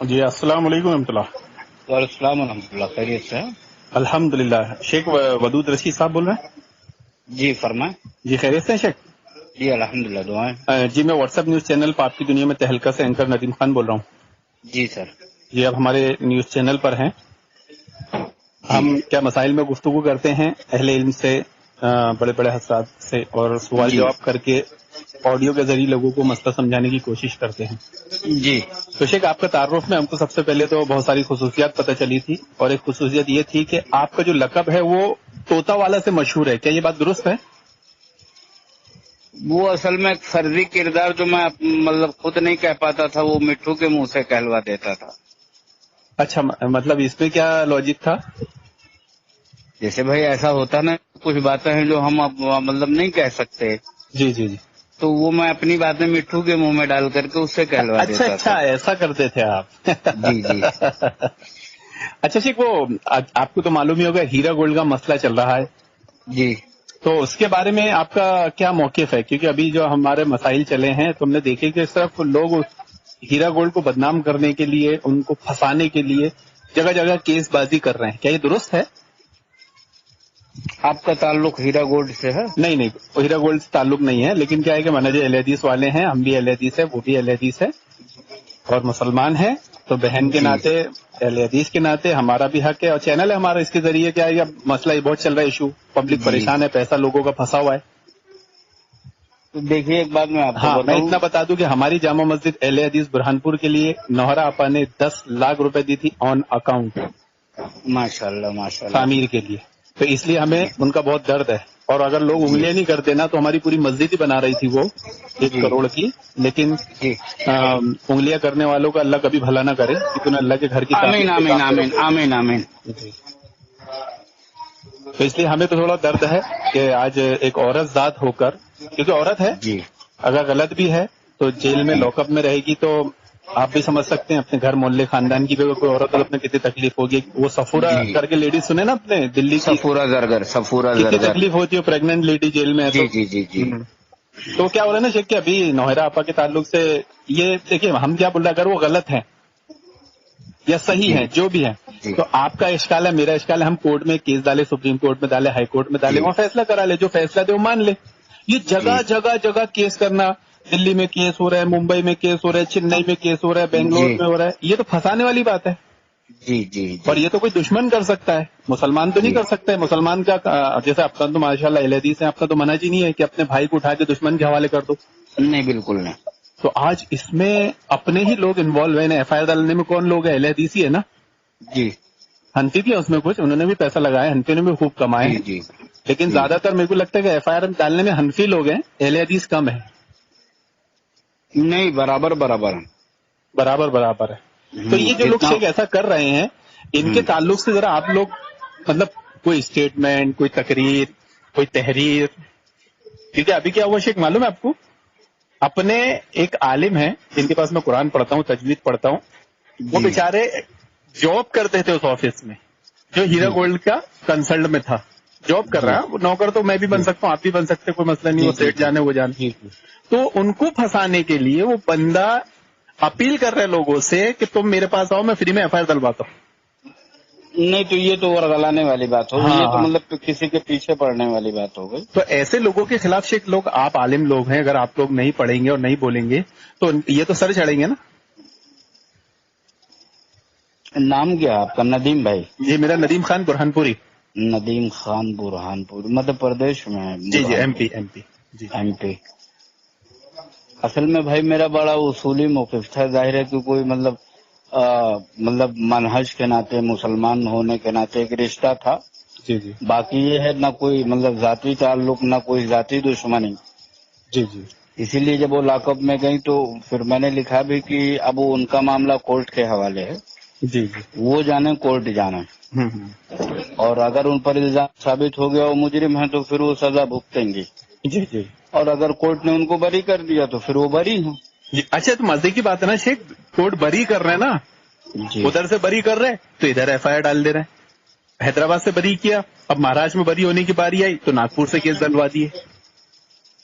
جی السلام علیکم ورحمۃ اللہ. وعلیکم السلام ورحمۃ اللہ. خیریت سے ہیں؟ الحمد للہ. شیخ ودود رشید صاحب بول رہے ہیں؟ جی فرمائیں. جی خیریت سے ہیں شیخ؟ جی الحمد للہ دعائیں. جی میں واٹس ایپ نیوز چینل پاک کی دنیا میں تہلکہ سے اینکر ندیم خان بول رہا ہوں. جی سر. جی اب ہمارے نیوز چینل پر ہیں. ہم کیا مسائل میں گفتگو کرتے ہیں اہل علم سے، بڑے بڑے حضرات سے، اور سوال جی جواب کر کے آڈیو کے ذریعے لوگوں کو مسئلہ سمجھانے کی کوشش کرتے ہیں. جی تو شیخ آپ کا تعارف میں ہم کو سب سے پہلے تو بہت ساری خصوصیات پتہ چلی تھی، اور ایک خصوصیت یہ تھی کہ آپ کا جو لقب ہے وہ طوطا والا سے مشہور ہے. کیا یہ بات درست ہے؟ وہ اصل میں ایک فرضی کردار جو میں مطلب خود نہیں کہہ پاتا تھا، وہ مٹھو کے منہ سے کہلوا دیتا تھا. اچھا، مطلب اس میں کیا لاجک تھا؟ جیسے بھائی ایسا ہوتا نا، کچھ باتیں ہیں جو ہم اب مطلب نہیں کہہ سکتے، جی جی جی. تو وہ میں اپنی باتیں مٹھو کے منہ میں ڈال کر کے اس سے کہلوا اچھا دیتا اچھا، تھا. ایسا کرتے تھے آپ؟ جی جی. اچھا شیخ، وہ آپ کو تو معلوم ہی ہوگا ہیرا گولڈ کا مسئلہ چل رہا ہے، جی تو اس کے بارے میں آپ کا کیا موقف ہے؟ کیونکہ ابھی جو ہمارے مسائل چلے ہیں تو ہم نے دیکھے کہ صرف لوگ ہیرا گولڈ کو بدنام کرنے کے لیے، ان کو پھنسانے کے لیے جگہ جگہ کیس بازی کر رہے ہیں. کیا یہ درست ہے؟ آپ کا تعلق ہیرا گولڈ سے ہے؟ نہیں نہیں، ہیرا گولڈ سے تعلق نہیں ہے، لیکن کیا ہے کہ منہج اہل حدیث والے ہیں، ہم بھی اہل حدیث ہے، وہ بھی اہل حدیث ہے اور مسلمان ہیں، تو بہن کے جی ناطے، اہل حدیث کے ناطے ہمارا بھی حق ہے، اور چینل ہے ہمارا، اس کے ذریعے کیا ہے، اب مسئلہ یہ بہت چل رہا ہے، ایشو پبلک جی. پریشان ہے، پیسہ لوگوں کا پھنسا ہوا ہے. تو دیکھیے ایک بات میں آپ کو ہاں میں بتاؤں. اتنا بتا دوں کہ ہماری جامع مسجد اہل حدیث برہانپور کے لیے نوہرا آپا نے 10 لاکھ روپے دی تھی آن اکاؤنٹ ماشاء اللہ ماشاء اللہ. تعمیر کے لیے، تو اس لیے ہمیں ان کا بہت درد ہے. اور اگر لوگ جی انگلیاں نہیں کرتے نا تو ہماری پوری مسجد ہی بنا رہی تھی وہ 1 جی کروڑ کی، لیکن جی. انگلیاں کرنے والوں کا اللہ کبھی بھلا نہ کرے، کیونکہ انہیں اللہ کے گھر کی آمین تعمیر کے آمین کام پہ آمین رکھو. آمین آمین. جی. تو اس لیے ہمیں تو تھوڑا درد ہے کہ آج ایک عورت ذات ہو کر، کیونکہ عورت ہے، جی اگر غلط بھی ہے تو جیل میں لاک اپ میں رہے گی، تو آپ بھی سمجھ سکتے ہیں اپنے گھر محلے خاندان کی بھی اگر کوئی عورت اپنے کتنی تکلیف ہوگی. وہ سفورہ جی. کر کے لیڈیز سنے نا اپنے دلی کی، سفورہ زرگر سفورہ کتنی زرگر. تکلیف ہوتی ہے پریگننٹ لیڈی جیل میں ہے تو. جی جی جی جی. تو کیا ہو رہا ہے نا شیخ کہ ابھی نوہرا آپا کے تعلق سے یہ دیکھیے، ہم کیا بول رہے ہیں، اگر وہ غلط ہیں یا صحیح جی ہیں، جو بھی ہیں، جی تو آپ کا اشکال ہے، میرا اشکال ہے، ہم کورٹ میں کیس ڈالے، سپریم کورٹ میں ڈالے، ہائی کورٹ میں ڈالے، جی وہاں فیصلہ کرا لے، جو فیصلہ دے وہ مان لے. یہ جی جگہ جگہ جگہ کیس کرنا، دلی میں کیس ہو رہا ہے، ممبئی میں کیس ہو رہا ہے، چنئی میں کیس ہو رہا ہے، بنگلور جی میں ہو رہا ہے، یہ تو پھنسانے والی بات ہے. جی جی اور جی یہ تو کوئی دشمن کر سکتا ہے، مسلمان تو نہیں جی. کر سکتا ہے. مسلمان کا جیسے اپنا تو ماشاء اللہ اہل حدیث ہے، اپنا تو منہج ہی نہیں ہے کہ اپنے بھائی کو اٹھا کے دشمن کے حوالے کر دو. نہیں بالکل نہیں. تو آج اس میں اپنے ہی لوگ انوالو ہیں. ایف آئی آر ڈالنے میں کون لوگ ہیں؟ اہل حدیث ہی ہے نا. جی ہنفی بھی ہے اس میں کچھ، انہوں نے بھی پیسہ لگایا، ہنفی نے بھی خوب کمائے جی ہیں، جی لیکن جی. زیادہ تر میرے کو لگتا ہے کہ ایف آئی آر ڈالنے میں ہنفی لوگ ہیں، اہل حدیث کم ہے. نہیں برابر برابر. برابر برابر ہے. تو یہ جو لوگ جتنا. شیخ ایسا کر رہے ہیں، ان کے تعلق سے ذرا آپ لوگ مطلب کوئی اسٹیٹمنٹ، کوئی تقریر، کوئی تحریر، کیونکہ ابھی کیا ہوا شیخ معلوم ہے آپ کو، اپنے ایک عالم ہیں جن کے پاس میں قرآن پڑھتا ہوں، تجوید پڑھتا ہوں، وہ جی بیچارے جاب کرتے تھے اس آفس میں جو ہیرا جی گولڈ کا کنسلٹ میں تھا. جاب کر جی رہا ہے نوکر، تو میں بھی بن جی سکتا ہوں، آپ بھی بن سکتے ہیں، کوئی مسئلہ نہیں، جی وہ جی سیٹ جانے وہ جانے. جی جی. تو ان کو پھنسانے کے لیے وہ بندہ اپیل کر رہے لوگوں سے کہ تم میرے پاس آؤ، میں فری میں ایف آئی آر ڈلواتا ہوں. نہیں تو یہ تو ورگلانے والی بات ہو گئی، ہاں یہ تو ہاں. مطلب کسی کے پیچھے پڑنے والی بات ہو گئی. تو ایسے لوگوں کے خلاف شیخ لوگ، آپ عالم لوگ ہیں، اگر آپ لوگ نہیں پڑھیں گے اور نہیں بولیں گے تو یہ تو سر چڑھیں گے نا. نام کیا ہے آپ کا؟ ندیم بھائی. یہ میرا ندیم خان برہان پوری. ندیم خان برہان پور مدھیہ پردیش میں ہے. جی جی، برہان ایم پور P M P. G M P. اصل میں بھائی میرا بڑا اصولی موقف تھا. ظاہر ہے کہ کوئی مطلب منہج کے ناطے، مسلمان ہونے کے ناطے ایک رشتہ تھا. جی جی باقی یہ ہے نہ کوئی مطلب ذاتی تعلق، نہ کوئی ذاتی دشمنی. جی جی اسی لیے جب وہ لاک اپ میں گئی تو پھر میں نے لکھا بھی کہ اب ان کا معاملہ کورٹ کے حوالے ہے، جی جی. وہ جانے کورٹ جانا. اور اگر ان پر الزام ثابت ہو گیا وہ مجرم ہیں تو پھر وہ سزا بھگتیں گی، جی جی اور اگر کورٹ نے ان کو بری کر دیا تو پھر وہ بری ہیں. جی. اچھا تو مزے کی بات ہے نا شیخ، کورٹ بری کر رہے ہیں نا، جی ادھر سے بری کر رہے تو ادھر ایف آئی آر ڈال دے رہے ہیں. حیدرآباد سے بری کیا، اب مہاراشٹر میں بری ہونے کی باری آئی تو ناگپور سے کیس ڈلوا دیے.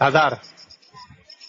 1000,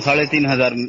3,500।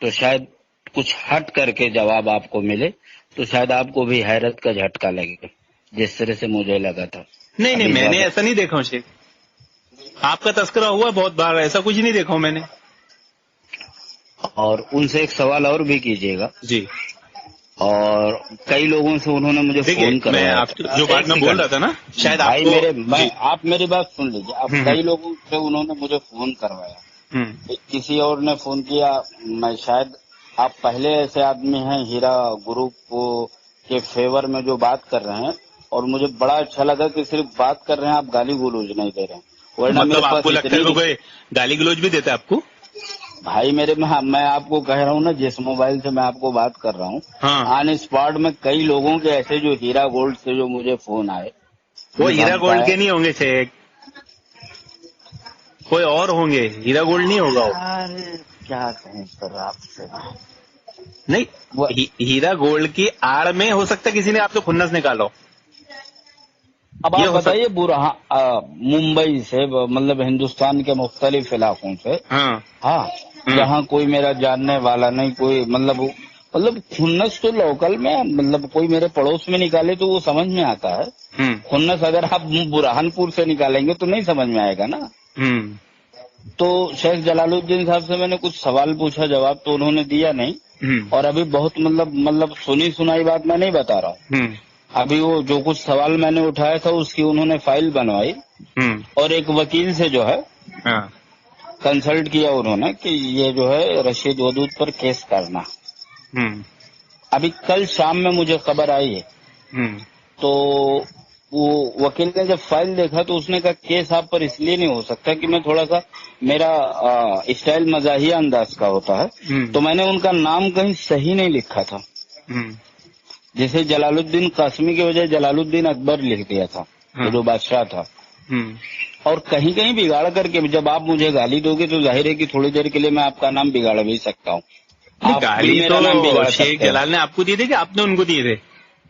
تو شاید کچھ ہٹ کر کے جواب آپ کو ملے تو شاید آپ کو بھی حیرت کا جھٹکا لگے جس طرح سے مجھے لگا تھا. نہیں میں نے ایسا نہیں دیکھا شیخ. آپ کا تذکرہ ہوا بہت بار, ایسا کچھ نہیں دیکھا میں نے. اور ان سے ایک سوال اور بھی کیجیے گا. جی. اور کئی لوگوں سے انہوں نے مجھے فون کروایا تھا. جو بات میں بول رہا تھا نا شاید آپ میری بات سن لیجیے. اب کئی لوگوں سے انہوں نے مجھے فون کروایا. کسی اور نے فون کیا, میں شاید آپ پہلے ایسے آدمی ہیں ہیرا گروپ کے فیور میں جو بات کر رہے ہیں, اور مجھے بڑا اچھا لگا کہ صرف بات کر رہے ہیں, آپ گالی گلوچ نہیں دے رہے ہیں. مطلب آپ کو لگتا ہے کوئی گالی گلوچ بھی دیتا ہے آپ کو؟ بھائی میرے میں آپ کو کہہ رہا ہوں نا, جس موبائل سے میں آپ کو بات کر رہا ہوں, آن اسپاٹ میں کئی لوگوں کے ایسے جو ہیرا گولڈ سے جو مجھے فون آئے, وہ ہیرا گولڈ کے نہیں ہوں گے شیخ, کوئی اور ہوں گے, ہیرا گولڈ نہیں ہوگا. کیا کہیں سر آپ سے, نہیں ہیرا گولڈ کی آڑ میں ہو سکتا ہے کسی نے آپ سے خنس نکالو. اب آپ بتائیے ممبئی سے, مطلب ہندوستان کے مختلف علاقوں سے, جہاں کوئی میرا جاننے والا نہیں, کوئی مطلب خنس تو لوکل میں, مطلب کوئی میرے پڑوس میں نکالے تو وہ سمجھ میں آتا ہے. خنس اگر آپ برہان پور سے نکالیں گے تو نہیں سمجھ میں آئے گا نا. تو شیخ جلال الدین صاحب سے میں نے کچھ سوال پوچھا, جواب تو انہوں نے دیا نہیں. اور ابھی بہت مطلب سنی سنائی بات میں نہیں بتا رہا ہوں. ابھی وہ جو کچھ سوال میں نے اٹھایا تھا اس کی انہوں نے فائل بنوائی, اور ایک وکیل سے جو ہے کنسلٹ کیا انہوں نے کہ یہ جو ہے رشید ودود پر کیس کرنا. ابھی کل شام میں مجھے خبر آئی ہے. تو وہ وکیل نے جب فائل دیکھا تو اس نے کہا کیس آپ پر اس لیے نہیں ہو سکتا کہ میں تھوڑا سا, میرا اسٹائل مزاحیہ انداز کا ہوتا ہے, تو میں نے ان کا نام کہیں صحیح نہیں لکھا تھا. جیسے جلال الدین قاسمی کی وجہ جلال الدین اکبر لکھ دیا تھا, جو بادشاہ تھا. اور کہیں کہیں بگاڑ کر کے جب آپ مجھے گالی دو گے تو ظاہر ہے کہ تھوڑی دیر کے لیے میں آپ کا نام بگاڑ بھی سکتا ہوں. گالی تو شیخ جلال نے آپ کو دیے تھے کہ آپ نے ان کو دیے تھے؟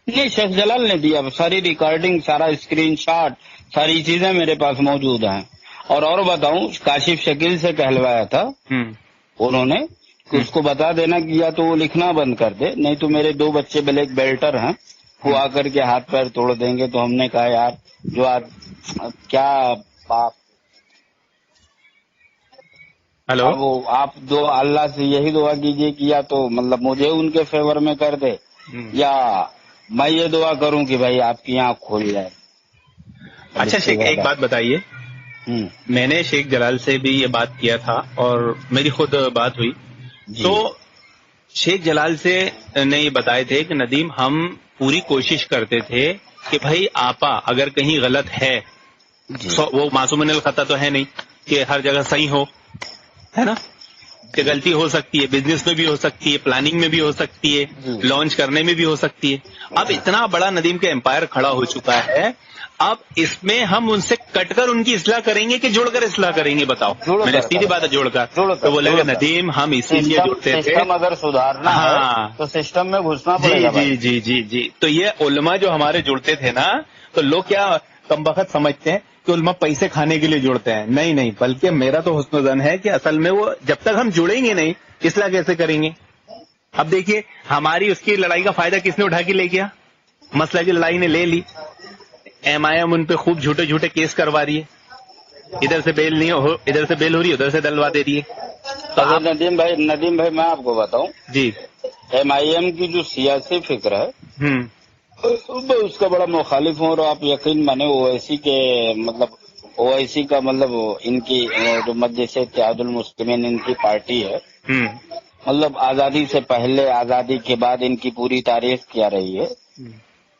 نہیں, شیخ جلال نے دیا. ساری ریکارڈنگ, سارا اسکرین شاٹ, ساری چیزیں میرے پاس موجود ہیں. اور بتاؤں, کاشف شکیل سے کہلوایا تھا انہوں نے کہ اس کو بتا دینا کہ یا تو وہ لکھنا بند کر دے, نہیں تو میرے 2 بچے بلیک بیلٹر ہیں, وہ آ کر کے ہاتھ پیر توڑ دیں گے. تو ہم نے کہا یار جو کیا باپ, ہلو, آپ اللہ سے یہی دعا کیجیے کہ یا تو مطلب مجھے ان کے فیور میں کر دے, یا میں یہ دعا کروں کہ بھائی آپ کی آنکھ کھول جائے. اچھا شیخ ایک بات بتائیے, میں نے شیخ جلال سے بھی یہ بات کیا تھا اور میری خود بات ہوئی. تو شیخ جلال سے نے یہ بتائے تھے کہ ندیم ہم پوری کوشش کرتے تھے کہ بھائی آپا اگر کہیں غلط ہے, وہ معصوم الخطا تو ہے نہیں کہ ہر جگہ صحیح ہو, ہے نا, کہ غلطی ہو سکتی ہے, بزنس میں بھی ہو سکتی ہے, پلاننگ میں بھی ہو سکتی ہے, لانچ کرنے میں بھی ہو سکتی ہے. اب اتنا بڑا ندیم کا امپائر کھڑا ہو چکا ہے, اب اس میں ہم ان سے کٹ کر ان کی اصلاح کریں گے کہ جوڑ کر اصلاح کریں گے؟ بتاؤ. میں نے سیدھی بات ہے جوڑ کر. تو بولے گا ندیم ہم اسی لیے جڑتے تھے, سسٹم اگر سدھارنا ہے تو سسٹم میں گھسنا پڑے گا. جی. تو یہ علماء جو ہمارے جڑتے تھے نا, تو لوگ کیا کم بخت سمجھتے ہیں کہ علماء پیسے کھانے کے لیے جوڑتے ہیں. نہیں, بلکہ میرا تو حسن ظن ہے کہ اصل میں وہ جب تک ہم جڑیں گے نہیں اصلاح کیسے کریں گے؟ اب دیکھیے ہماری اس کی لڑائی کا فائدہ کس نے اٹھا کے لے گیا؟ مسئلہ کی لڑائی نے لے لی, MIM ان پہ خوب جھوٹے کیس کروا رہی ہے, ادھر سے بیل نہیں ہو, ادھر سے بیل ہو رہی ہے, ادھر سے دلوا دے رہی ہے. تو ندیم بھائی میں آپ کو بتاؤں, جی, MIM کی جو سیاسی فکر ہے میں اس کا بڑا مخالف ہوں. اور آپ یقین مانے اویسی کے مطلب اویسی کا مطلب ان کی جو مجلس اتحاد المسلمین ان کی پارٹی ہے, مطلب آزادی سے پہلے آزادی کے بعد ان کی پوری تاریخ کیا رہی ہے,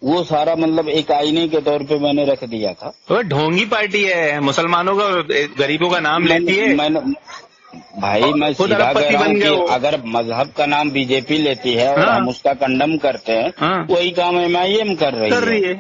وہ سارا مطلب ایک آئینے کے طور پہ میں نے رکھ دیا تھا. وہ ڈھونگی پارٹی ہے, مسلمانوں کا غریبوں کا نام لیتی ہے. بھائی میں سیدھا کہہ رہا ہوں کہ اگر مذہب کا نام بی جے پی لیتی ہے اور ہم اس کا کنڈم کرتے ہیں, وہی کام MIM کر رہی ہے.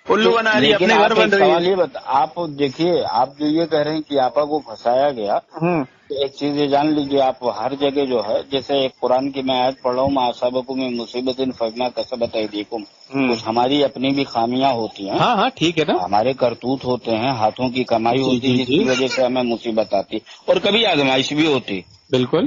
الو بنا رہی ہے, لیکن اپنے گھر بن رہی ہے. سوال یہ آپ دیکھیے, آپ جو یہ کہہ رہے ہیں کہ آپا کو پھنسایا گیا, تو ایک چیز یہ جان لیجیے آپ, ہر جگہ جو ہے جیسے ایک قرآن کی میں آیت پڑھ رہا ہوں, ما اصابکم من مصیبت فبما کسبت ایدیکم, کچھ ہماری اپنی بھی خامیاں ہوتی ہیں. ہاں ٹھیک ہے نا, ہمارے کرتوت ہوتے ہیں, ہاتھوں کی کمائی ہوتی ہے جس کی وجہ سے ہمیں مصیبت آتی, اور کبھی آزمائش بھی ہوتی. بالکل.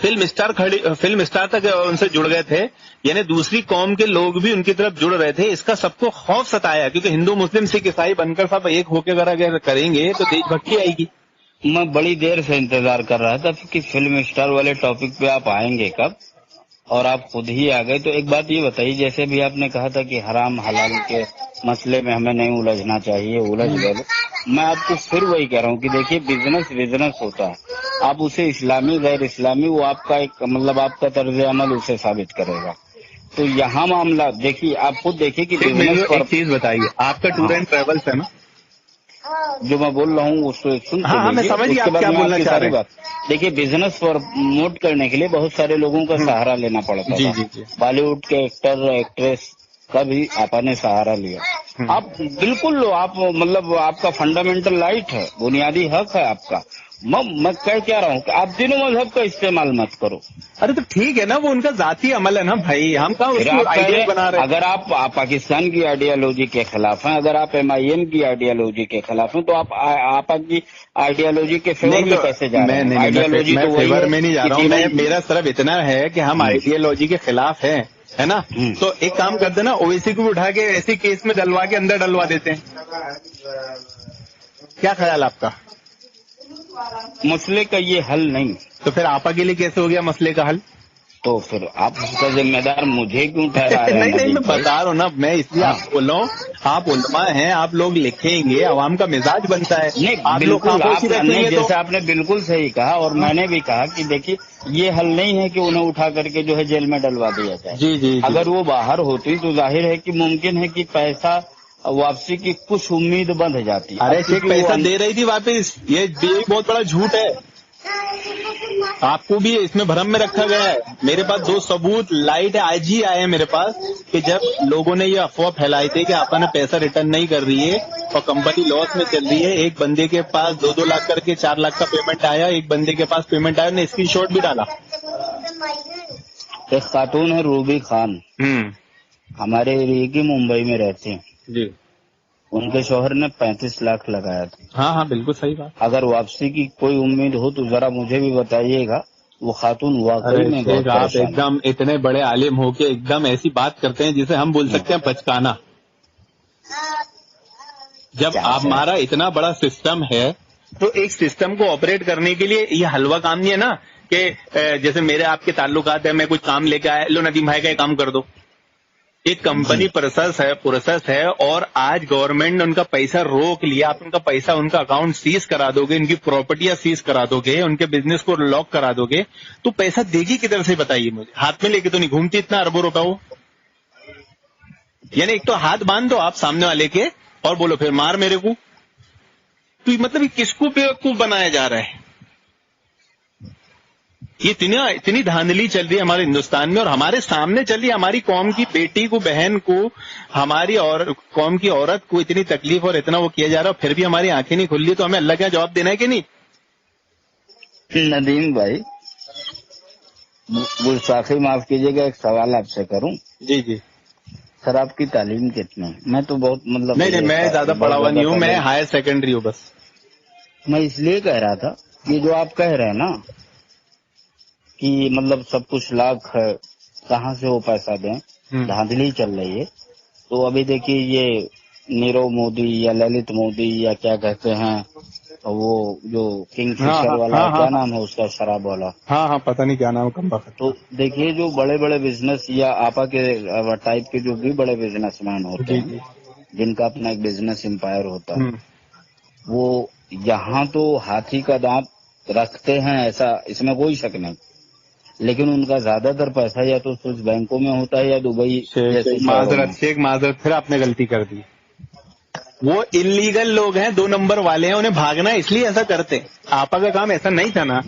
فلم اسٹار تک ان سے جڑ گئے تھے، یعنی دوسری قوم کے لوگ بھی ان کی طرف جڑ رہے تھے. اس کا سب کو خوف ستایا کیونکہ ہندو مسلم سکھ عیسائی بن کر سب ایک ہو کے اگر کریں گے تو دیش بھکتی آئے گی. میں بڑی دیر سے انتظار کر رہا تھا کہ فلم اسٹار والے ٹاپک پہ آپ آئیں گے کب، اور آپ خود ہی آ گئے. تو ایک بات یہ بتائیے، جیسے بھی آپ نے کہا تھا کہ حرام حلال کے مسئلے میں ہمیں نہیں الجھنا چاہیے، الجھ گئے. میں آپ کو پھر وہی کہہ رہا ہوں کہ دیکھیے بزنس ہوتا ہے، آپ اسے اسلامی غیر اسلامی وہ آپ کا ایک مطلب آپ کا طرز عمل اسے ثابت کرے گا. تو یہاں معاملہ دیکھیے، آپ خود دیکھیے کہ بزنس پر ایک چیز بتائیے، آپ کا ٹور اینڈ ٹریولس ہے نا؟ جو میں بول رہا ہوں اس کو سن کے ہاں میں دیکھیے، سمجھ اس گیا کے آپ بعد کیا میں بولنا آپ کی چاہ رہے ساری ہیں. بات دیکھیے. بزنس پروموٹ کرنے کے لیے بہت سارے لوگوں کا سہارا لینا پڑتا جی تھا. جی جی. بالی ووڈ کے ایکٹر ایکٹریس کا بھی آپ نے سہارا لیا. آپ بالکل لو، آپ مطلب آپ کا فنڈامنٹل رائٹ ہے، بنیادی حق ہے آپ کا. میں کہہ رہا ہوں کہ آپ دینوں مذہب کا استعمال مت کرو. ارے تو ٹھیک ہے نا، وہ ان کا ذاتی عمل ہے نا بھائی، ہم کہاں اس پھر کو آپ کہہ رہے آئیڈیل ہیں بنا رہے ہیں. اگر آپ پاکستان کی آئیڈیالوجی کے خلاف ہیں، اگر آپ MIM کی آئیڈیالوجی کے خلاف ہیں، تو آپ کی آئیڈیالوجی کے فیور میں کیسے جا رہے ہیں؟ آئیڈیالوجی میں تو وہی فیور ہے میں نہیں جا کہ رہا ہوں. میرا صرف اتنا ہے کہ ہم آئیڈیالوجی کے خلاف ہیں، ہے نا؟ تو ایک کام کرتے نا، OWC کو اٹھا کے ایسی کیس میں ڈلوا کے اندر ڈلوا دیتے ہیں. کیا خیال آپ کا؟ مسئلے کا یہ حل نہیں. تو پھر آپا کے لیے کیسے ہو گیا مسئلے کا حل؟ تو پھر آپ اس کا ذمہ دار مجھے کیوں ٹھہرا رہے ہیں؟ نہیں میں بتا رہا ہوں نا، میں اس لیے آپ کو بول رہا ہوں، آپ علماء ہیں، آپ لوگ لکھیں گے، عوام کا مزاج بنتا ہے. نہیں آپ لوگ بالکل، خاموشی رکھیں گے تو جیسے آپ نے بالکل صحیح کہا، اور میں نے بھی کہا کہ دیکھیے یہ حل نہیں ہے کہ انہیں اٹھا کر کے جو ہے جیل میں ڈلوا دیا جائے. جی جی جی. اگر وہ باہر ہوتی تو ظاہر ہے کہ ممکن ہے کہ پیسہ واپسی کی کچھ امید بندھ جاتی. ارے چیک پیسہ دے رہی تھی واپس، یہ بہت بڑا جھوٹ ہے. آپ کو بھی اس میں بھرم میں رکھا گیا ہے. میرے پاس 2 ثبوت لائٹ آج ہی آئے ہیں میرے پاس کہ جب لوگوں نے یہ افواہ پھیلائی تھی کہ آپ نے پیسہ ریٹرن نہیں کر رہی ہے اور کمپنی لاس میں چل رہی ہے، ایک بندے کے پاس 2 لاکھ کر کے 4 لاکھ کا پیمنٹ آیا، ایک بندے کے پاس پیمنٹ آیا، نے اسکرین شاٹ بھی ڈالا. ایک خاتون ہے روبی خان، ہمارے ایریے کی، ممبئی میں رہتے ہیں. جی. ان کے شوہر نے 35 لاکھ لگایا تھا. ہاں بالکل صحیح بات. اگر واپسی کی کوئی امید ہو تو ذرا مجھے بھی بتائیے گا. وہ خاتون واقعی میں بہت آپ پریشان ایک دم اتنے بڑے عالم ہو کے ایک دم ایسی بات کرتے ہیں جسے ہم بول سکتے ہیں پچکانا. جب ہمارا اتنا بڑا سسٹم ہے تو ایک سسٹم کو آپریٹ کرنے کے لیے یہ حلوہ کام نہیں ہے نا کہ جیسے میرے آپ کے تعلقات ہیں، میں کچھ کام لے کے آیا، لو ندیم بھائی کا یہ کام کر دو. ایک کمپنی پروسیس ہے اور آج گورنمنٹ نے ان کا پیسہ روک لیا. آپ ان کا پیسہ، ان کا اکاؤنٹ سیز کرا دو گے، ان کی پراپرٹیاں سیز کرا دو گے، ان کے بزنس کو لاک کرا دو گے، تو پیسہ دے گی کدھر سے بتائیے مجھے؟ ہاتھ میں لے کے تو نہیں گھومتی اتنا اربوں روپے وہ. یعنی ایک تو ہاتھ باندھ دو آپ سامنے والے کے اور بولو پھر مار میرے کو. تو مطلب کس کو بیوقوف بنایا جا رہا ہے؟ یہ اتنی دھاندلی چل رہی ہے ہمارے ہندوستان میں، اور ہمارے سامنے چل رہی ہے. ہماری قوم کی بیٹی کو، بہن کو، ہماری قوم کی عورت کو اتنی تکلیف اور اتنا وہ کیا جا رہا ہے، پھر بھی ہماری آنکھیں نہیں کھل رہی. تو ہمیں اللہ کا جواب دینا ہے کہ نہیں؟ ندیم بھائی گستاخی معاف کیجیے گا، ایک سوال آپ سے کروں؟ جی جی. سر آپ کی تعلیم کتنی ہے؟ میں تو بہت نہیں میں زیادہ پڑھا ہوا نہیں ہوں، میں ہائر سیکنڈری ہوں بس. میں اس لیے کہہ رہا تھا کہ جو آپ کہہ رہے ہیں نا کہ مطلب سب کچھ لاکھ ہے، کہاں سے وہ پیسہ دیں، دھاندلی چل رہی ہے. تو ابھی دیکھیے یہ نیرو مودی یا للت مودی یا کیا کہتے ہیں، وہ جو کنگ فشر والا کیا نام ہے اس کا، شراب والا، ہاں پتہ نہیں کیا نام کم بخت. تو دیکھیے جو بڑے بڑے بزنس یا آپا کے ٹائپ کے جو بھی بڑے بزنس مین ہوتے ہیں جن کا اپنا ایک بزنس امپائر ہوتا ہے، وہ یہاں تو ہاتھی کا دانت رکھتے ہیں، ایسا اس میں کوئی شک نہیں، لیکن ان کا زیادہ تر پیسہ یا تو سوئس بینکوں میں ہوتا ہے یا دبئی جیسے معذرت پھر آپ نے غلطی کر دی. وہ انلیگل لوگ ہیں، 2 نمبر والے ہیں، انہیں بھاگنا ہے اس لیے ایسا کرتے. آپا کا کام ایسا نہیں تھا نا،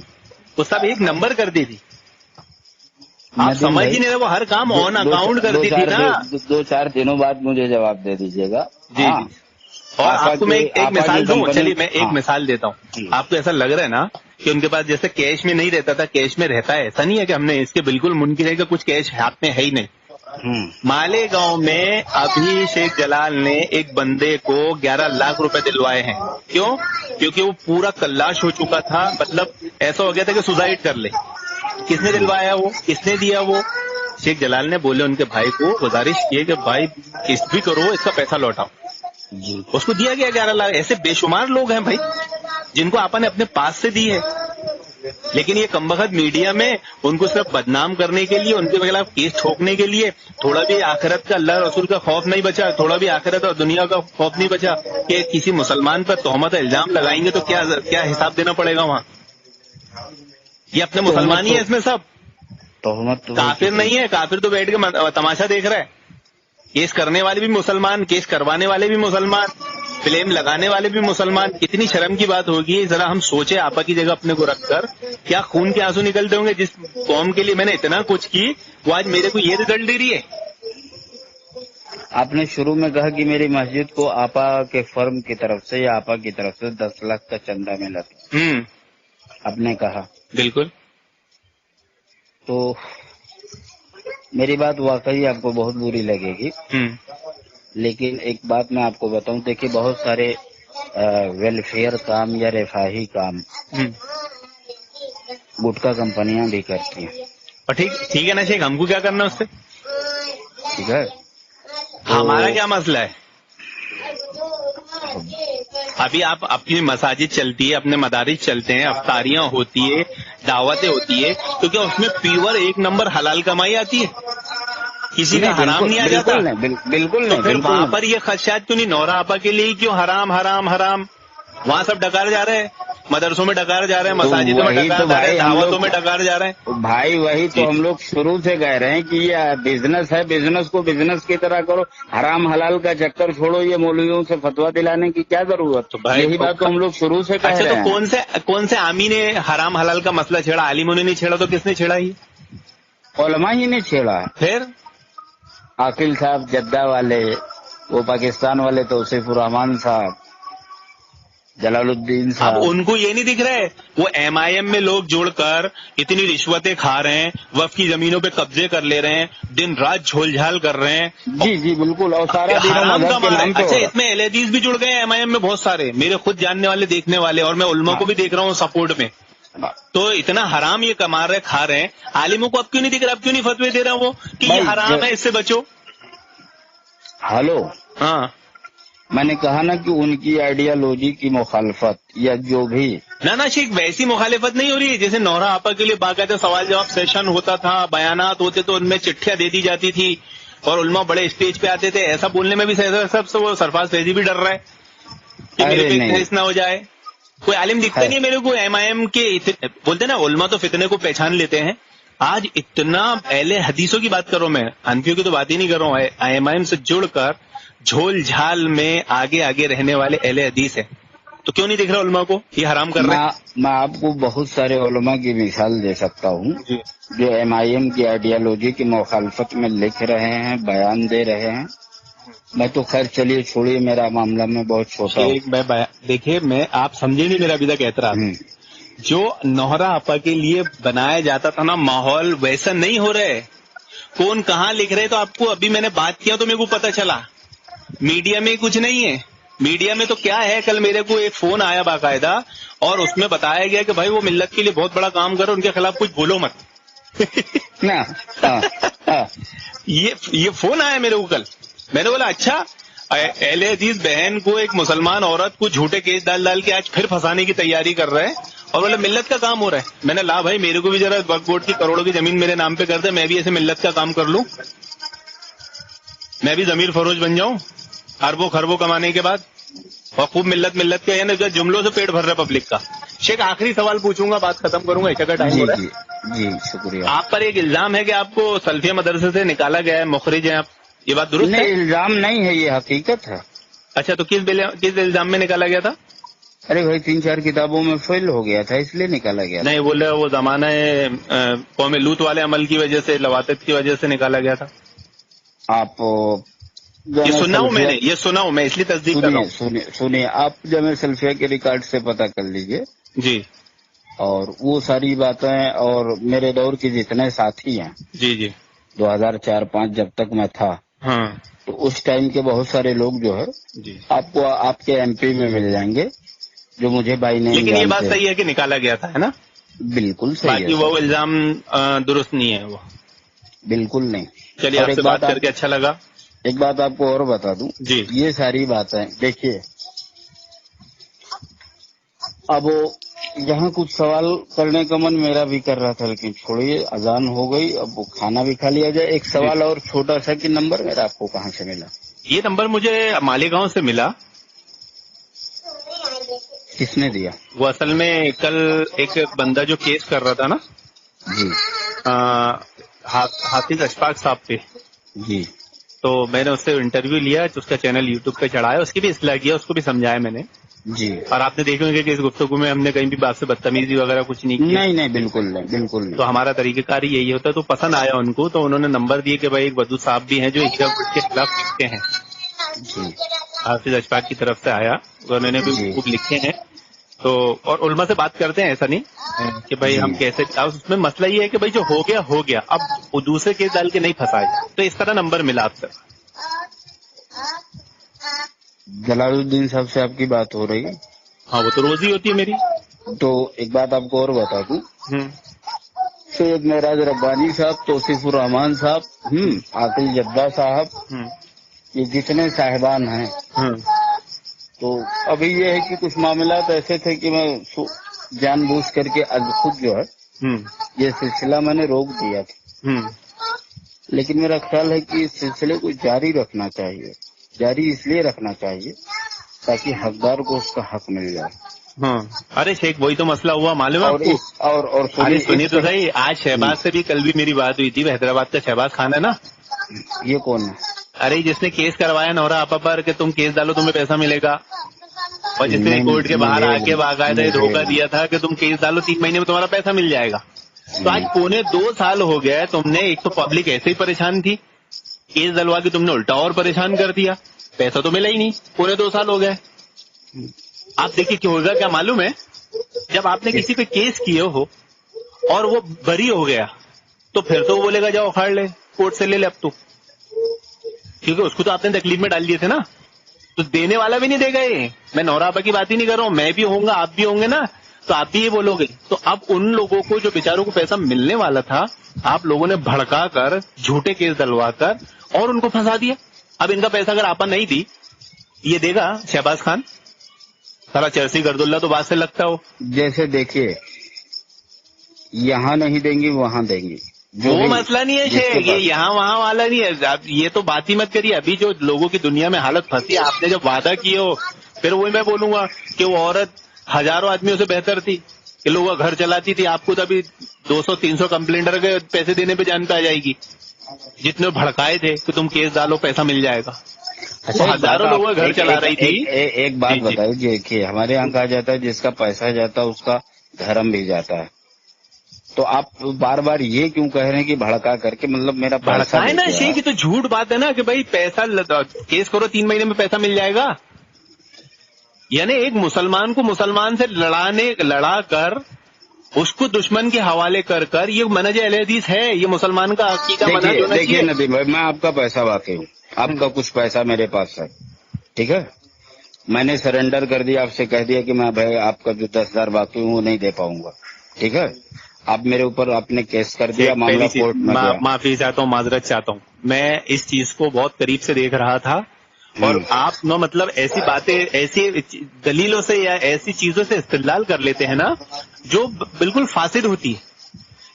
وہ سب 1 نمبر کرتی تھی. آپ سمجھ ہی نہیں رہے، وہ ہر کام آن اکاؤنٹ کرتی تھی نا. 2-4 دنوں بعد مجھے جواب دے دیجیے گا. جی جی. اور آپ کو میں ایک مثال دوں، چلیے میں ایک مثال دیتا ہوں. آپ کو ایسا لگ رہا ہے نا کہ ان کے پاس جیسے کیش میں نہیں رہتا تھا، کیش میں رہتا ہے، ایسا نہیں ہے کہ ہم نے اس کے بالکل منکر ہے کہ کچھ کیش ہاتھ میں ہے ہی نہیں. مالیگاؤں میں ابھی شیخ جلال نے ایک بندے کو 11 لاکھ روپے دلوائے ہیں. کیوں؟ کیونکہ وہ پورا کلاش ہو چکا تھا، مطلب ایسا ہو گیا تھا کہ سوسائڈ کر لے. کس نے دلوایا وہ, کس نے دیا وہ؟ شیخ جلال نے بولے ان کے بھائی کو, گزارش کی کہ بھائی قسط بھی کرو, اس کا پیسہ لوٹاؤ. جی اس کو دیا گیا 11 لاکھ. ایسے بے شمار لوگ ہیں بھائی جن کو آپ نے اپنے پاس سے دی ہے, لیکن یہ کمبخت میڈیا میں ان کو صرف بدنام کرنے کے لیے, ان کے خلاف کیس ٹھوکنے کے لیے, تھوڑا بھی آخرت کا, اللہ رسول کا خوف نہیں بچا, تھوڑا بھی آخرت اور دنیا کا خوف نہیں بچا کہ کسی مسلمان پر تہمت الزام لگائیں گے تو کیا حساب دینا پڑے گا وہاں. یہ اپنے مسلمان ہی ہیں اس میں سب, کافر نہیں ہے. کافر تو بیٹھ کے تماشا دیکھ رہا ہے. کیس کرنے والے بھی مسلمان, کیس کروانے والے بھی مسلمان, فلیم لگانے والے بھی مسلمان. کتنی شرم کی بات ہوگی. ذرا ہم سوچے آپا کی جگہ اپنے کو رکھ کر, کیا خون کے آنسو نکلتے ہوں گے جس قوم کے لیے میں نے اتنا کچھ کی, وہ آج میرے کو یہ رزلٹ دے رہی ہے. آپ نے شروع میں کہا کہ میری مسجد کو آپا کے فرم کی طرف سے یا آپا کی طرف سے 10 لاکھ کا چندہ ملا تھا. آپ نے کہا بالکل. تو میری بات واقعی آپ کو بہت بری لگے گی, لیکن ایک بات میں آپ کو بتاؤں, دیکھیے بہت سارے ویلفیئر کام یا رفاہی کام گٹکا کمپنیاں بھی کرتی ہیں. اور ٹھیک ہے نا شیخ, ہم کو کیا کرنا اس سے؟ ٹھیک ہے, ہمارا کیا مسئلہ ہے؟ ابھی آپ اپنی مساجد چلتی ہے, اپنے مدارس چلتے ہیں, افطاریاں ہوتی ہے, دعوتیں ہوتی ہے, تو کیا اس میں پیور 1 نمبر حلال کمائی آتی ہے؟ کسی کا حرام نہیں آ جاتا؟ بالکل تو پھر وہاں پر یہ خدشات کیوں نہیں؟ نورا آپا کے لیے کیوں حرام حرام حرام؟ وہاں سب ڈکار جا رہے ہیں, مدرسوں میں ڈکار جا رہے ہیں, مساجدوں میں ڈکار جا رہے ہیں, دعوتوں میں ڈکار جا رہے ہیں. بھائی وہی تو ہم لوگ شروع سے کہہ رہے ہیں کہ یہ بزنس ہے, بزنس کو بزنس کی طرح کرو, حرام حلال کا چکر چھوڑو. یہ مولویوں سے فتویٰ دلانے کی کیا ضرورت؟ یہی بات تو ہم لوگ شروع سے کہہ رہے ہیں. اچھا, تو کون سے عامی نے حرام حلال کا مسئلہ چھیڑا؟ عالموں نے نہیں چھیڑا تو کس نے چھیڑا؟ یہ علماء ہی نے چھیڑا. پھر عاقل صاحب جدہ والے, وہ پاکستان والے توصیف الرحمان صاحب, جلال الدین صاحب. اب ان کو یہ نہیں دکھ رہے, وہ ایم آئی ایم میں لوگ جڑ کر اتنی رشوتیں کھا رہے ہیں, وقف کی زمینوں پہ قبضے کر لے رہے ہیں, دن رات جھول جھال کر رہے ہیں. جی بالکل, اور سارا حرام کا مال ہے. اچھا, اس میں اہل حدیث بھی جڑ گئے ہیں ایم آئی ایم میں, بہت سارے میرے خود جاننے والے, دیکھنے والے, اور میں علماء کو بھی دیکھ رہا ہوں سپورٹ میں. تو اتنا حرام یہ کما رہے, کھا رہے ہیں, عالموں کو اب کیوں نہیں دکھ رہا؟ اب کیوں نہیں فتوے دے رہا وہ کہ یہ حرام ہے, اس سے بچو؟ ہلو, ہاں, میں نے کہا نا کہ ان کی آئیڈیالوجی کی مخالفت یا جو بھی نہ شیخ, ویسی مخالفت نہیں ہو رہی جیسے نورا آپا کے لیے باقاعدہ سوال جواب سیشن ہوتا تھا, بیانات ہوتے تو ان میں چٹھیاں دے دی جاتی تھی, اور علماء بڑے اسٹیج پہ آتے تھے. ایسا بولنے میں بھی سب سے وہ سرفراز فیضی بھی ڈر رہا ہے کہ میرے پہ کیس نہ ہو جائے. کوئی عالم دکھتا نہیں میرے کو ایم آئی ایم کے. بولتے نا علماء تو فتنے کو پہچان لیتے ہیں. آج اتنا اہل حدیثوں کی بات کر رہا ہوں میں, حنفیوں کی تو بات ہی نہیں کر رہا ہوں. ایم آئی ایم سے جڑ کر جھول جھال میں آگے رہنے والے اہل حدیث ہیں, تو کیوں نہیں دکھ رہا علماء کو یہ حرام کر رہے ہیں؟ میں آپ کو بہت سارے علماء کی مثال دے سکتا ہوں جو ایم آئی ایم کی آئیڈیالوجی کی مخالفت میں لکھ رہے ہیں, بیان دے رہے ہیں. میں تو خیر چلیے چھوڑیے, میرا معاملہ میں بہت چھوٹا ہوں. دیکھیے, میں آپ سمجھے نہیں میرا ابھی تک اعتراض. جو نہرا آپا کے لیے بنایا جاتا تھا نا ماحول, ویسا نہیں ہو رہے. کون کہاں لکھ رہے تو آپ کو ابھی میں نے بات کیا تو میرے کو پتا چلا. میڈیا میں کچھ نہیں ہے. میڈیا میں تو کیا ہے, کل میرے کو ایک فون آیا باقاعدہ, اور اس میں بتایا گیا کہ بھائی وہ ملت کے لیے بہت بڑا کام کرو, ان کے خلاف کچھ بولو مت. یہ فون آیا میرے کو کل. میں نے بولا اچھا, اہل حدیث بہن کو, ایک مسلمان عورت کو جھوٹے کیس ڈال کے آج پھر پھنسانے کی تیاری کر رہے ہیں, اور بولے ملت کا کام ہو رہا ہے. میں نے لا بھائی میرے کو بھی ذرا وقف بورڈ کی کروڑوں کی زمین میرے نام پہ کر دے, میں بھی ایسے ملت کا کام کر لوں, میں بھی ضمیر فروش بن جاؤں اربوں خربوں کمانے کے بعد, اور خوب ملت کے یعنی جملوں سے پیٹ بھر رہا ہے پبلک کا. شیخ آخری سوال پوچھوں گا, بات ختم کروں گا, ایک کا ٹائم ہو رہا ہے. جی شکریہ. آپ پر ایک الزام ہے کہ آپ کو سلفیہ مدرسے سے نکالا گیا ہے, مخرج ہیں آپ, یہ بات درست ہے؟ الزام نہیں ہے, یہ حقیقت ہے. اچھا, تو کس الزام میں نکالا گیا تھا؟ ارے بھائی 3-4 کتابوں میں فیل ہو گیا تھا, اس لیے نکالا گیا. نہیں بولے, وہ زمانہ قوم لوط والے عمل کی وجہ سے, لواطت کی وجہ سے نکالا گیا تھا. آپ یہ سنا ہوں میں نے, یہ سنا ہوں میں, اس لیے تصدیق کر رہا ہوں. سنیے, آپ جامعہ سلفیہ کے ریکارڈ سے پتہ کر لیجئے. جی. اور وہ ساری باتیں, اور میرے دور کے جتنے ساتھی ہیں, جی 2004-05 جب تک میں تھا, ہاں, تو اس ٹائم کے بہت سارے لوگ جو ہے جی آپ کو آپ کے ایم پی میں مل جائیں گے جو مجھے بائی نہیں. لیکن یہ بات صحیح ہے کہ نکالا گیا تھا, ہے نا؟ بالکل صحیح باقی ہے وہ الزام درست نہیں ہے وہ. بالکل نہیں. چلیے اور آپ ایک سے بات بات کر کے اچھا لگا. ایک بات آپ کو اور بتا دوں. جی. یہ ساری باتیں دیکھیے اب یہاں کچھ سوال کرنے کا من میرا بھی کر رہا تھا لیکن چھوڑیے اذان ہو گئی اب وہ کھانا بھی کھا لیا جائے. ایک سوال اور چھوٹا سا کہ نمبر میرا آپ کو کہاں سے ملا؟ یہ نمبر مجھے مالیگاؤں سے ملا. کس نے دیا؟ وہ اصل میں کل ایک بندہ جو کیس کر رہا تھا نا جی حافظ اشفاق صاحب پہ، جی تو میں نے اس سے انٹرویو لیا، اس کا چینل یوٹیوب پہ چڑھایا، اس کی بھی اصلاح کیا، اس کو بھی سمجھایا میں نے. جی. اور آپ نے دیکھیں گے کہ اس گفتگو میں ہم نے کہیں بھی بات سے بدتمیزی وغیرہ کچھ نہیں کی. نہیں بالکل نہیں بالکل نہیں. تو ہمارا طریقہ کار یہی ہوتا ہے. تو پسند آیا ان کو، تو انہوں نے نمبر دیے کہ بھائی ایک بدو صاحب بھی ہیں جو عقیدہ گٹ کے خلاف لکھتے ہیں. جی حافظ اشفاق کی طرف سے آیا، انہوں نے بھی جی خوب لکھے ہیں. تو اور علماء سے بات کرتے ہیں، ایسا نہیں کہ بھائی جی ہم کیسے. اس میں مسئلہ یہ ہے کہ بھائی جو ہو گیا ہو گیا، اب وہ دوسرے کیس ڈال کے نہیں پھنسائے. تو اس طرح نمبر ملا آپ سے. جلال الدین صاحب سے آپ کی بات ہو رہی ہے؟ ہاں وہ تو روز ہی ہوتی ہے میری. تو ایک بات آپ کو اور بتا دوں. سید معراج ربانی صاحب، توصیف الرحمان صاحب، عاقل جدہ صاحب، یہ جتنے صاحبان ہیں، تو ابھی یہ ہے کہ کچھ معاملات ایسے تھے کہ میں جان بوجھ کر کے خود جو ہے یہ سلسلہ میں نے روک دیا تھا. لیکن میرا خیال ہے کہ اس سلسلے کو جاری رکھنا چاہیے. جاری اس لیے رکھنا چاہیے تاکہ حقدار کو اس کا حق مل جائے. ارے شیخ وہی تو مسئلہ ہوا، معلوم ہے آپ کو؟ اور سنیے تو صحیح. آج شہباز سے بھی کل بھی میری بات ہوئی تھی. حیدرآباد کا شہباز خان ہے نا، یہ کون ہے؟ ارے جس نے کیس کروایا نورا آپا پر کہ تم کیس ڈالو تمہیں پیسہ ملے گا، اور جس نے کورٹ کے باہر آ کے باقاعدہ دھوکہ دیا تھا کہ تم کیس ڈالو 3 مہینے میں تمہارا پیسہ مل جائے گا. تو آج 1.25 سال ہو گیا ہے. تم نے ایک تو پبلک ایسے ہی پریشان تھی، کیس ڈلوا کے تم نے الٹا اور پریشان کر دیا، پیسہ تو ملا ہی نہیں. 1.25 سال ہو گئے. آپ دیکھیے کیا ہوگا، کیا معلوم ہے؟ جب آپ نے کسی پہ کیس کیے ہو اور وہ بری ہو گیا تو پھر تو وہ بولے گا جاؤ اکھاڑ لے، کورٹ سے لے لے. اب تو کیونکہ اس کو تو آپ نے تکلیف میں ڈال دیے تھے نا، تو دینے والا بھی نہیں دے گا. یہ میں نورا آپا کی بات ہی نہیں کر رہا ہوں، میں بھی ہوں گا، آپ بھی ہوں گے نا، تو آپ بھی یہ بولو گے. تو اب ان لوگوں کو جو بیچاروں کو پیسہ ملنے والا تھا، آپ لوگوں نے بھڑکا کر جھوٹے کیس ڈلوا کر اور ان کو پھنسا دیا. اب ان کا پیسہ اگر آپا نہیں دی، یہ دے گا شہباز خان؟ سارا چرسی گرد اللہ تو بات سے لگتا ہو. جیسے دیکھیے یہاں نہیں دیں گی وہاں دیں گی، وہ مسئلہ نہیں ہے شیخ، یہ یہاں وہاں والا نہیں ہے. یہ تو بات ہی مت کریے. ابھی جو لوگوں کی دنیا میں حالت پھنسی، آپ نے جب وعدہ کیے ہو، پھر وہی میں بولوں گا کہ وہ عورت ہزاروں آدمیوں سے بہتر تھی کہ لوگوں کا گھر چلاتی تھی. آپ کو تو ابھی 200-300 کمپلینٹر کے پیسے دینے پہ جان پہ آ جائے گی. جتنے بھڑکائے تھے کہ تم کیس ڈالو پیسہ مل جائے گا، ہزاروں لوگوں کا گھر چلا رہی تھی. ایک بات بتائیے کہ ہمارے یہاں کہا جاتا ہے جس کا پیسہ جاتا ہے اس کا دھرم بھی جاتا ہے. تو آپ بار بار یہ کیوں کہہ رہے ہیں کہ بھڑکا کر کے مطلب میرا بھڑکائے نا شیخ، یہ تو جھوٹ بات ہے نا کہ بھائی پیسہ کیس کرو 3 مہینے میں پیسہ مل جائے گا. یعنی ایک مسلمان کو مسلمان سے لڑا کر اس کو دشمن کے حوالے کر یہ منہج اہل حدیث ہے، یہ مسلمان کا عقیدہ منہج ہونا چاہیے. دیکھیے ندیم بھائی، میں آپ کا پیسہ واقعی ہوں، آپ کا کچھ پیسہ میرے پاس ہے، ٹھیک ہے، میں نے سرنڈر کر دیا، آپ سے کہہ دیا کہ میں بھائی آپ کا جو 10,000 باقی ہوں وہ نہیں دے پاؤں گا، ٹھیک ہے. آپ میرے اوپر آپ نے کیس کر دیا، معاملہ کورٹ میں گیا. معافی چاہتا ہوں، معذرت چاہتا ہوں. میں اس چیز کو بہت قریب سے دیکھ رہا تھا، اور آپ نو مطلب ایسی باتیں، ایسی دلیلوں سے یا ایسی چیزوں سے استدلال کر لیتے ہیں نا جو بالکل فاسد ہوتی ہے.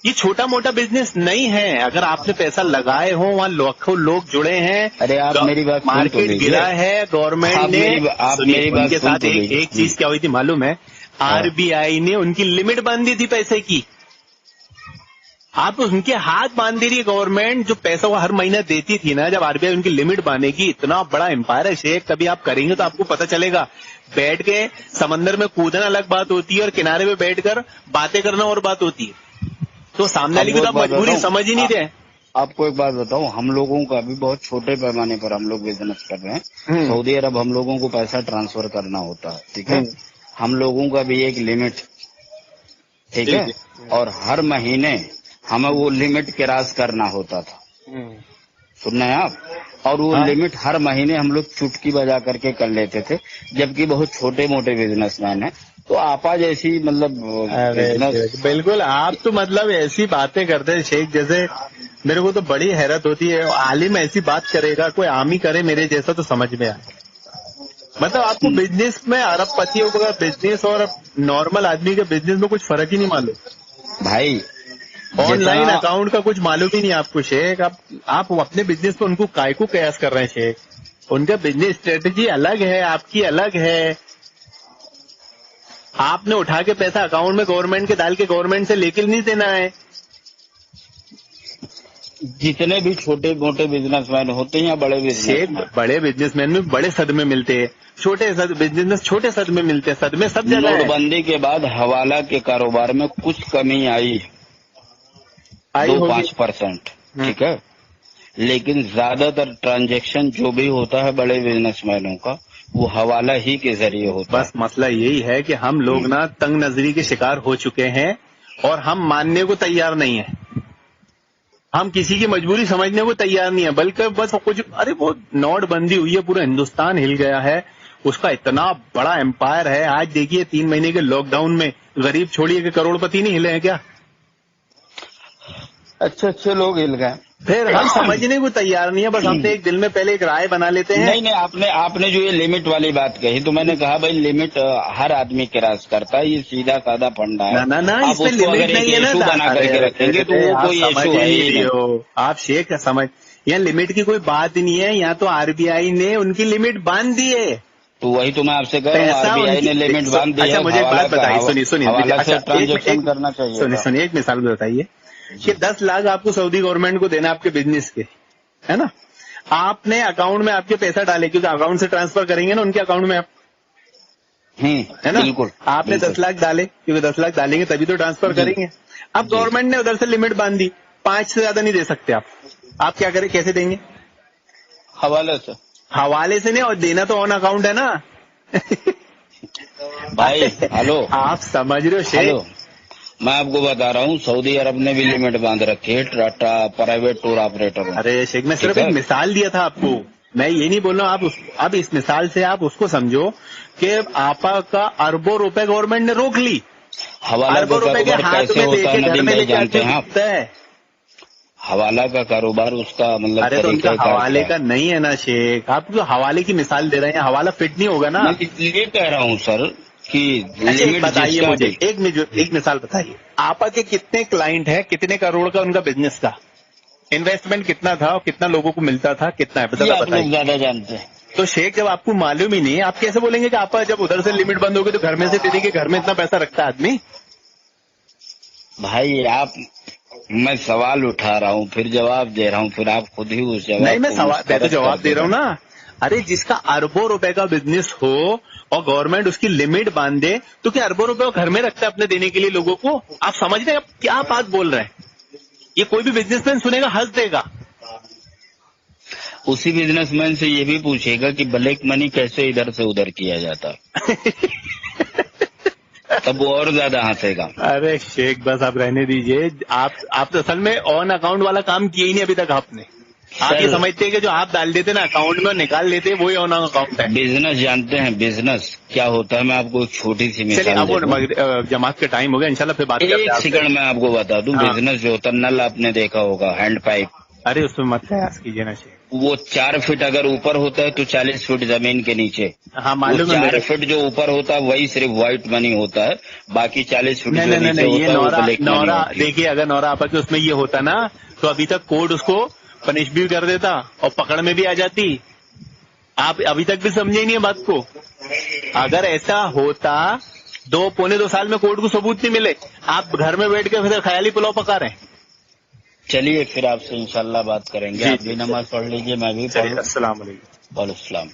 یہ چھوٹا موٹا بزنس نہیں ہے. اگر آپ نے پیسہ لگائے ہوں، وہاں لاکھوں لوگ جڑے ہیں. ارے آپ میری بات مارکیٹ گرا ہے، گورنمنٹ نے ان کے ساتھ ایک چیز کیا ہوئی تھی معلوم ہے؟ RBI نے ان کی لمٹ باندھی تھی پیسے کی. آپ ان کے ہاتھ باندھ دے رہی ہے گورنمنٹ، جو پیسہ وہ ہر مہینہ دیتی تھی نا. جب RBI ان کی لمٹ باندھے گی، اتنا بڑا امپائر ہے شیخ، کبھی آپ کریں گے تو آپ کو پتہ چلے گا. بیٹھ کے سمندر میں کودنا الگ بات ہوتی ہے اور کنارے پہ بیٹھ کر باتیں کرنا اور بات ہوتی ہے. تو سامنے والی کی تو آپ مجبوری سمجھ ہی نہیں رہے. آپ کو ایک بات بتاؤں، ہم لوگوں کا بھی بہت چھوٹے پیمانے پر ہم لوگ بزنس کر رہے ہیں. سعودی عرب ہم لوگوں کو پیسہ ٹرانسفر کرنا ہوتا ہے، ٹھیک ہے. ہم لوگوں کا بھی ایک لمٹ، ٹھیک ہے، اور ہر مہینے ہمیں وہ لمٹ کراس کرنا ہوتا تھا. سن رہے ہیں آپ؟ اور وہ لمٹ ہر مہینے ہم لوگ چٹکی بجا کر کے کر لیتے تھے، جبکہ بہت چھوٹے موٹے بزنس مین ہیں تو آپا جیسی مطلب بالکل آپ تو مطلب ایسی باتیں کرتے ہیں شیخ، جیسے میرے کو تو بڑی حیرت ہوتی ہے، عالم ایسی بات کرے گا، کوئی عام ہی کرے میرے جیسا تو سمجھ میں آئے۔ مطلب آپ کو بزنس میں ارب پتیوں کا بزنس اور نارمل آدمی کے بزنس میں کچھ فرق ہی نہیں معلوم بھائی، آن لائن اکاؤنٹ کا کچھ معلوم ہی نہیں آپ کو شیخ۔ آپ اپنے بزنس پہ ان کو کائے کو قیاس کر رہے ہیں شیخ، ان کا بزنس اسٹریٹجی الگ ہے، آپ کی الگ ہے۔ آپ نے اٹھا کے پیسہ اکاؤنٹ میں گورنمنٹ کے ڈال کے گورنمنٹ سے لے کے نہیں دینا ہے۔ جتنے بھی چھوٹے موٹے بزنس مین ہوتے ہیں یا بڑے بزنس مین، بڑے بزنس مین میں بڑے صدمے ملتے ہیں، چھوٹے بزنس میں چھوٹے صدمے ملتے ہیں، صدمے سب جگہ نوٹ ہے۔ بندی کے بعد حوالہ کے کاروبار میں کچھ کمی آئی 2-5%، ٹھیک ہے، لیکن زیادہ تر ٹرانزیکشن جو بھی ہوتا ہے بڑے بزنس مینوں کا وہ حوالہ ہی کے ذریعے ہوتا ہے۔ بس مسئلہ یہی ہے کہ ہم لوگ نا تنگ نظری کے شکار ہو چکے ہیں اور ہم ماننے کو تیار نہیں ہیں، ہم کسی کی مجبوری سمجھنے کو تیار نہیں ہے، بلکہ بس کچھ وہ نوٹ بندی ہوئی ہے، پورا ہندوستان ہل گیا ہے، اس کا اتنا بڑا امپائر ہے۔ آج دیکھیے 3 مہینے کے لاک ڈاؤن میں غریب چھوڑیے کہ کروڑ پتی نہیں ہلے ہیں کیا؟ اچھے لوگ ہل گئے۔ پھر ہم سمجھنے کو تیار نہیں ہے، بس ہم نے ایک دل میں پہلے ایک رائے بنا لیتے ہیں۔ نہیں، آپ نے جو یہ لمٹ والی بات کہی تو میں نے کہا بھائی لمٹ ہر آدمی کراس کرتا ہے، یہ سیدھا سادہ فنڈا ہے۔ نہ آپ اس کو اگر ایک ایشو بنا کر کے رکھیں گے تو وہ کوئی ایشو ہے ہی نہیں۔ آپ شیخ سمجھ، یہاں لمٹ کی کوئی بات نہیں ہے، یہاں تو آر بی آئی نے ان کی لمٹ باندھ دی ہے۔ تو وہی تو میں آپ سے کہہ رہا ہوں، آر بی آئی نے لمٹ باندھ دی ہے۔ اچھا مجھے ایک بات بتائیے، سنیے حوالہ سے ٹرانزیکشن کرنا چاہیے۔ سنیے ایک مثال بتائیے کہ 10 لاکھ آپ کو سعودی گورنمنٹ کو دینا آپ کے بزنس کے، ہے نا؟ آپ نے اکاؤنٹ میں آپ کے پیسہ ڈالے، کیونکہ اکاؤنٹ سے ٹرانسفر کریں گے نا ان کے اکاؤنٹ میں آپ، ہے نا؟ بالکل، آپ نے 10 لاکھ ڈالے، کیونکہ 10 لاکھ ڈالیں گے تبھی تو ٹرانسفر کریں گے۔ اب گورنمنٹ نے ادھر سے لمٹ باندھ دی، 5 سے زیادہ نہیں دے سکتے آپ کیا کریں، کیسے دیں گے؟ حوالے سے۔ حوالے سے نہیں، اور دینا تو آن اکاؤنٹ ہے نا بھائی ہلو، آپ سمجھ رہے ہو شیخ؟ میں آپ کو بتا رہا ہوں سعودی عرب نے بھی لمٹ باندھ رکھی ہے پرائیویٹ ٹور آپریٹر۔ ارے شیخ میں صرف ایک مثال دیا تھا آپ کو، میں یہ نہیں بول رہا ہوں۔ اب اس مثال سے آپ اس کو سمجھو کہ آپا کا اربوں روپے گورنمنٹ نے روک لی، اربوں روپے کے ہاتھ میں دے کے گھر میں لے کے آتے ہیں۔ حوالہ کا کاروبار اس کا مطلب ارے تو ان کا حوالے کا نہیں ہے نا شیخ، آپ جو حوالے کی مثال دے رہے ہیں، حوالہ فٹ نہیں ہوگا نا۔ میں یہ کہہ رہا ہوں سر کہ بتائیے مجھے ایک مثال بتائیے، آپا کے کتنے کلائنٹ ہیں، کتنے کروڑ کا ان کا بزنس تھا، انویسٹمنٹ کتنا تھا اور کتنا لوگوں کو ملتا تھا، کتنا ہے بتائیے؟ زیادہ جانتے ہیں تو شیخ جب آپ کو معلوم ہی نہیں ہے، آپ کیسے بولیں گے کہ آپا جب ادھر سے لمٹ بند ہوگی تو گھر میں سے دے دیں گے، گھر میں اتنا پیسہ رکھتا ہے آدمی؟ بھائی میں سوال اٹھا رہا ہوں، پھر جواب دے رہا ہوں، پھر آپ خود ہی اس جواب نہیں، میں تو جواب دے رہا ہوں نا۔ ارے جس کا اربوں روپے کا بزنس ہو اور گورنمنٹ اس کی لمٹ باندھے تو کیا اربوں روپے گھر میں رکھتا ہے اپنے دینے کے لیے لوگوں کو؟ آپ سمجھ رہے ہیں کیا بات بول رہے ہیں؟ یہ کوئی بھی بزنس مین سنے گا ہنس دے گا۔ اسی بزنس مین سے یہ بھی پوچھے گا کہ بلیک منی کیسے ادھر سے ادھر کیا جاتا تب وہ اور زیادہ ہنسے گا۔ ارے شیخ بس آپ رہنے دیجئے، آپ تو اصل میں آن اکاؤنٹ والا کام کیا ہی نہیں ابھی تک آپ نے۔ آپ یہ سمجھتے ہیں کہ جو آپ ڈال دیتے نا اکاؤنٹ میں اور نکال لیتے وہی آن اکاؤنٹ ہے۔ بزنس جانتے ہیں بزنس کیا ہوتا ہے؟ میں آپ کو ایک چھوٹی سی مثال اب جماعت کا ٹائم ہو گیا، انشاءاللہ پھر بات کرتے ہیں۔ ایک سیکنڈ میں آپ کو بتا دوں، بزنس جو ہوتا ہے نل آپ نے دیکھا ہوگا، ہینڈ پائپ، ارے اس میں مت قیاس کیجیے نا شیخ، وہ 4 فٹ اگر اوپر ہوتا ہے تو 40 فٹ زمین کے نیچے، ہاں معلوم ہے۔ 4 فٹ جو اوپر ہوتا ہے وہی صرف وائٹ منی ہوتا ہے، باقی 40 فٹ جو نیچے ہوتا ہے وہ بلیک منی ہوتی ہے۔ دیکھیے اگر نورا آپا کے اس میں یہ ہوتا نا تو ابھی تک کورٹ اس کو پنش بھی کر دیتا اور پکڑ میں بھی آ جاتی۔ آپ ابھی تک بھی سمجھے نہیں ہے بات کو۔ اگر ایسا ہوتا 2-2.25 سال میں کورٹ کو ثبوت نہیں ملے، آپ گھر میں بیٹھ کے پھر خیالی پلاؤ پکا رہے ہیں۔ چلیے پھر آپ سے انشاءاللہ بات کریں گے، آپ بھی نماز پڑھ لیجیے، میں بھی پڑھوں۔ السلام علیکم۔ وعلیکم السلام۔